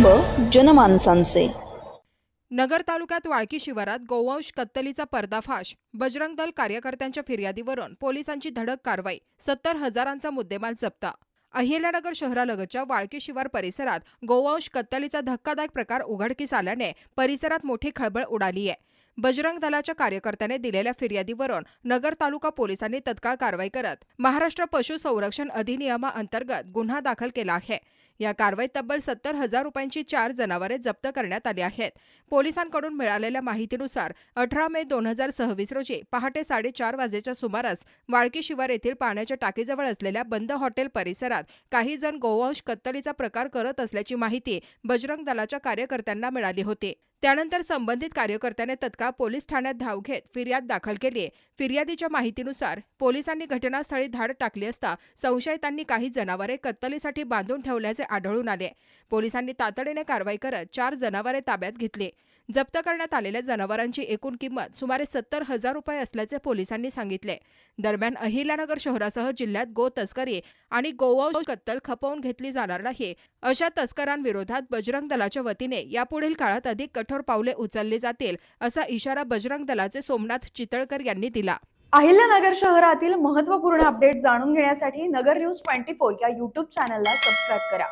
कुटुंब जनमानसांचे। नगर तालुक्यात वाळकी शिवारात गोवंश कत्तलीचा पर्दाफाश। बजरंग दल कार्यकर्त्यांच्या फिर्यादीवरून पोलिसांची धडक कारवाई। 70,000चा मुद्देमाल जप्त। अहिल्यानगर शहरालगतच्या वाळकी शिवार परिसरात गोवंश कत्तलीचा धक्कादायक प्रकार उघडकीस आल्याने परिसरात मोठी खळबळ उडाली आहे। बजरंग दलाच्या कार्यकर्त्याने दिलेल्या फिर्यादीवरून नगर तालुका पोलिसांनी तत्काळ कारवाई करत महाराष्ट्र पशु संरक्षण अधिनियमाअंतर्गत गुन्हा दाखल केला आहे। या कारवाईत तब्बल 70,000 रुपयांची 4 जनावरे जप्त करण्यात आली आहेत। पोलिसांकडून मिळालेल्या माहितीनुसार 18 मे 2026 रोजी पहाटे 4:30 वाजेच्या सुमारास वाळकी शिवार येथील पाण्याच्या टाकीजवळ असलेल्या बंद हॉटेल परिसरात काही जण गोवंश कत्तलीचा प्रकार करत असल्याची माहिती बजरंग दलाच्या कार्यकर्त्यांना मिळाली होती। त्यानंतर संबंधित कार्यकर्त्याने तत्काळ पोलीस ठाण्यात धाव घेत फिर्याद दाखल केली। फिर्यादीच्या माहितीनुसार पोलिसांनी घटनास्थळी धाड टाकली असता संशयितांनी काही जनावरे कत्तलीसाठी बांधून ठेवल्याचे आढळून आले। पोलिसांनी तातडीने कारवाई करत 4 जनावरे ताब्यात घेतली। जप्त करण्यात आलेल्या जनावरांची एकूण किंमत सुमारे 70,000 रुपये असल्याचे पोलिसांनी सांगितले। दरम्यान अहिल्यानगर शहरासह जिल्ह्यात गो तस्करी आणि गोवंश कत्तल खपवून घेतली जाणार नाही अशा तस्करांविरोधात बजरंग दलाच्या वतीने यापुढील काळात अधिक कठोर पावले उचलली जातील असा इशारा बजरंग दलाचे सोमनाथ चितळकर यांनी दिला। अहिल्यानगर शहरातील महत्त्वपूर्ण अपडेट जाणून घेण्यासाठी नगर न्यूज 24 या YouTube चॅनलला सबस्क्राइब करा।